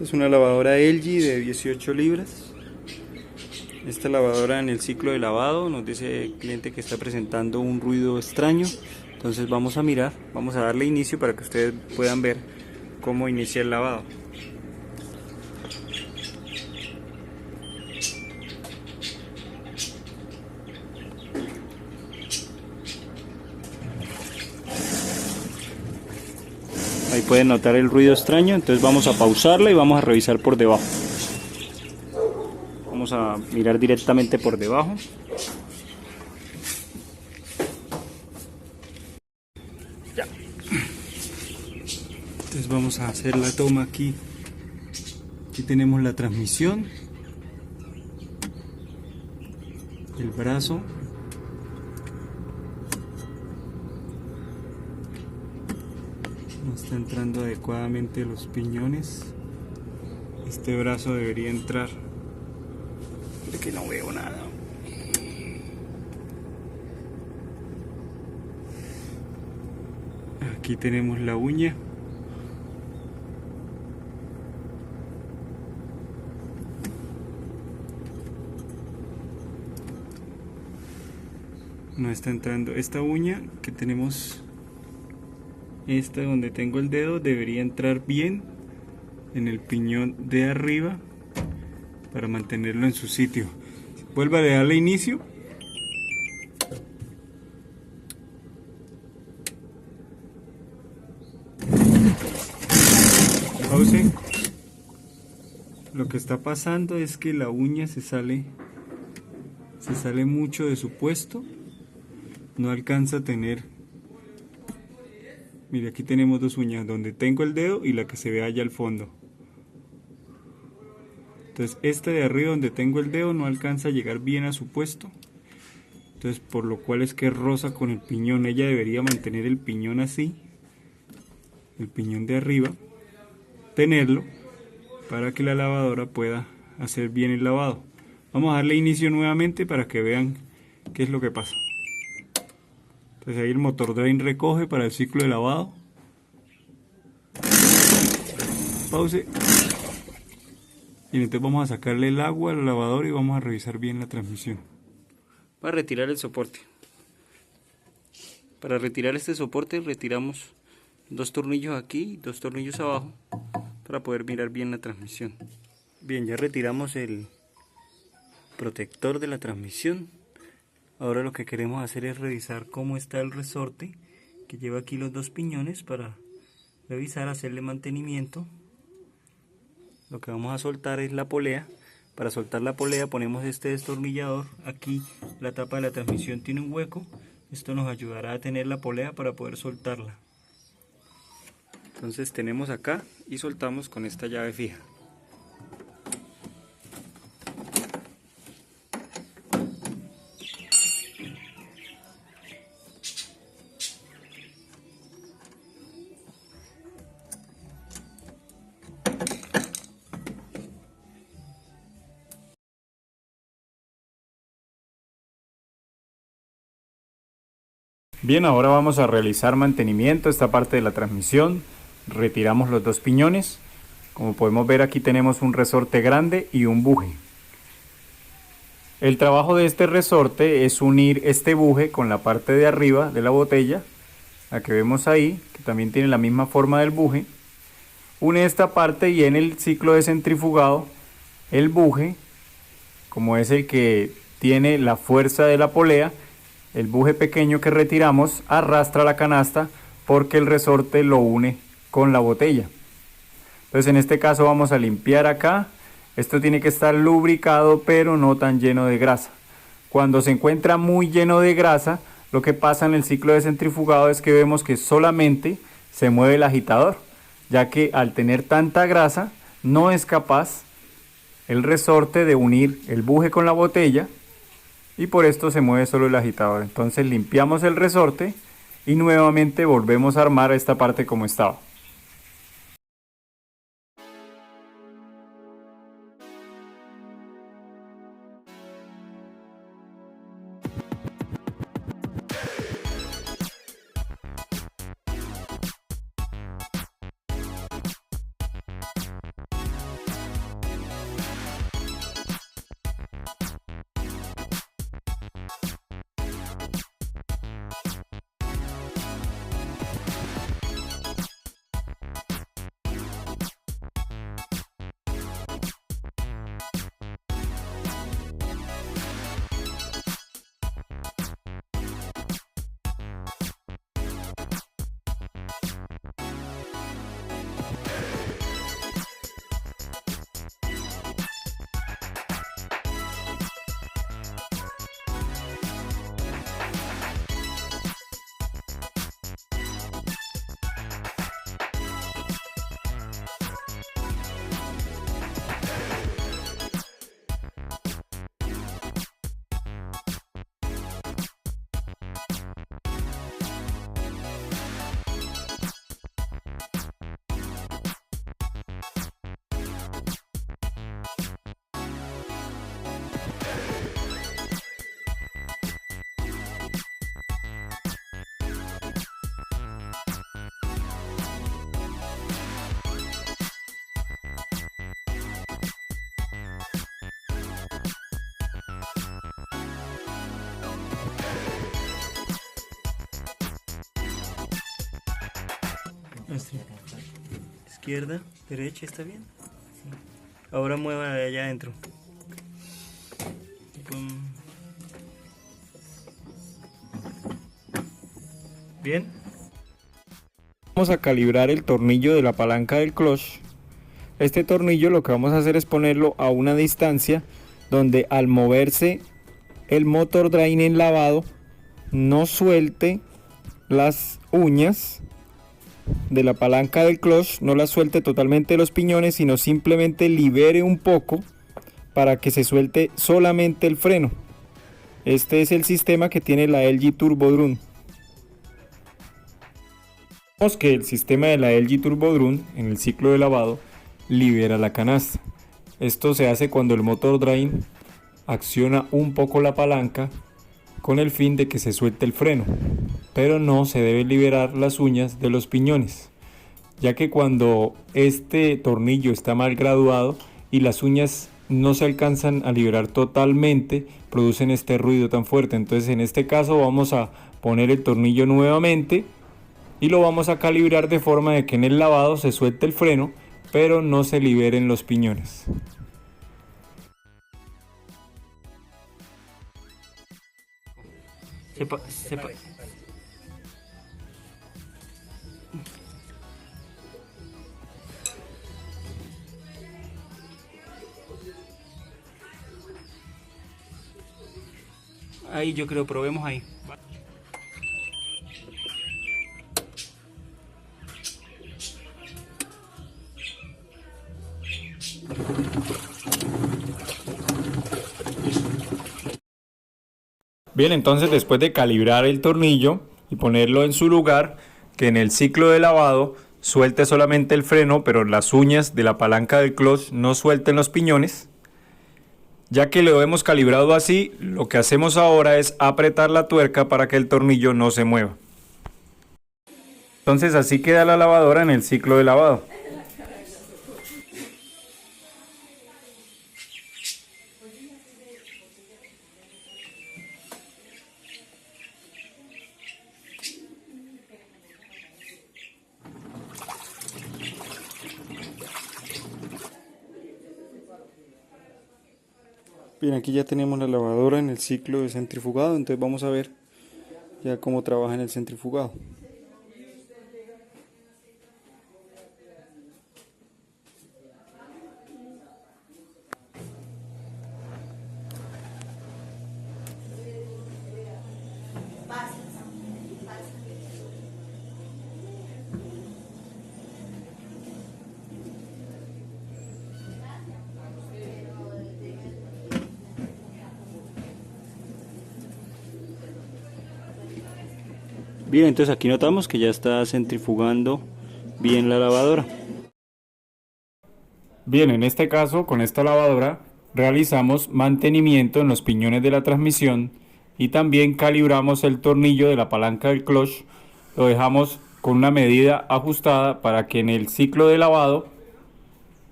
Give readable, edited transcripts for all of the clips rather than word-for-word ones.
Esta es una lavadora LG de 18 libras. Esta lavadora en el ciclo de lavado nos dice el cliente que está presentando un ruido extraño. Entonces vamos a mirar, vamos a darle inicio para que ustedes puedan ver cómo inicia el lavado. Ahí pueden notar el ruido extraño, entonces vamos a pausarla y vamos a revisar por debajo. Vamos a mirar directamente por debajo. Ya. Entonces vamos a hacer la toma aquí. Aquí tenemos la transmisión, el brazo, no está entrando adecuadamente los piñones. Este brazo debería entrar. De que no veo nada. Aquí tenemos la uña. No está entrando. Esta uña que tenemos, esta donde tengo el dedo, debería entrar bien en el piñón de arriba para mantenerlo en su sitio. Vuelva a darle inicio. Pause. Lo que está pasando es que la uña se sale mucho de su puesto. No alcanza a tener. Mire, aquí tenemos dos uñas, donde tengo el dedo y la que se ve allá al fondo. Entonces esta de arriba donde tengo el dedo no alcanza a llegar bien a su puesto. Entonces por lo cual es que roza con el piñón. Ella debería mantener el piñón así. El piñón de arriba. Tenerlo para que la lavadora pueda hacer bien el lavado. Vamos a darle inicio nuevamente para que vean qué es lo que pasa. Entonces ahí el motor drain recoge para el ciclo de lavado. Pause. Y entonces vamos a sacarle el agua al lavador y vamos a revisar bien la transmisión. Para retirar el soporte. Para retirar este soporte retiramos dos tornillos aquí y dos tornillos abajo para poder mirar bien la transmisión. Bien, ya retiramos el protector de la transmisión. Ahora lo que queremos hacer es revisar cómo está el resorte que lleva aquí los dos piñones para revisar, hacerle mantenimiento. Lo que vamos a soltar es la polea. Para soltar la polea ponemos este destornillador. Aquí la tapa de la transmisión tiene un hueco. Esto nos ayudará a tener la polea para poder soltarla. Entonces tenemos acá y soltamos con esta llave fija. Bien, ahora vamos a realizar mantenimiento a esta parte de la transmisión. Retiramos los dos piñones. Como podemos ver, aquí tenemos un resorte grande y un buje. El trabajo de este resorte es unir este buje con la parte de arriba de la botella, la que vemos ahí, que también tiene la misma forma del buje. Une esta parte y en el ciclo de centrifugado, el buje, como es el que tiene la fuerza de la polea, el buje pequeño que retiramos arrastra la canasta porque el resorte lo une con la botella. Entonces en este caso vamos a limpiar acá. Esto tiene que estar lubricado pero no tan lleno de grasa. Cuando se encuentra muy lleno de grasa, lo que pasa en el ciclo de centrifugado es que vemos que solamente se mueve el agitador, ya que al tener tanta grasa no es capaz el resorte de unir el buje con la botella. Y por esto se mueve solo el agitador. Entonces limpiamos el resorte y nuevamente volvemos a armar esta parte como estaba. Izquierda, derecha, ¿está bien? Ahora mueva de allá adentro. Pum. Bien. Vamos a calibrar el tornillo de la palanca del clutch. Este tornillo lo que vamos a hacer es ponerlo a una distancia donde al moverse el motor drain en lavado no suelte las uñas de la palanca del clutch, no las suelte totalmente los piñones, sino simplemente libere un poco para que se suelte solamente el freno. Este es el sistema que tiene la LG Turbo Drum. Vemos que el sistema de la LG Turbo Drum en el ciclo de lavado libera la canasta. Esto se hace cuando el motor drain acciona un poco la palanca con el fin de que se suelte el freno, pero no se deben liberar las uñas de los piñones, ya que cuando este tornillo está mal graduado y las uñas no se alcanzan a liberar totalmente, producen este ruido tan fuerte. Entonces en este caso vamos a poner el tornillo nuevamente y lo vamos a calibrar de forma de que en el lavado se suelte el freno, pero no se liberen los piñones. Ahí yo creo, probemos ahí. Bien, entonces después de calibrar el tornillo y ponerlo en su lugar, que en el ciclo de lavado suelte solamente el freno, pero las uñas de la palanca del clutch no suelten los piñones. Ya que lo hemos calibrado así, lo que hacemos ahora es apretar la tuerca para que el tornillo no se mueva. Entonces así queda la lavadora en el ciclo de lavado. Bien, aquí ya tenemos la lavadora en el ciclo de centrifugado, entonces vamos a ver ya cómo trabaja en el centrifugado. Bien, entonces aquí notamos que ya está centrifugando bien la lavadora. Bien, en este caso, con esta lavadora, realizamos mantenimiento en los piñones de la transmisión y también calibramos el tornillo de la palanca del clutch. Lo dejamos con una medida ajustada para que en el ciclo de lavado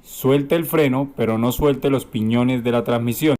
suelte el freno, pero no suelte los piñones de la transmisión.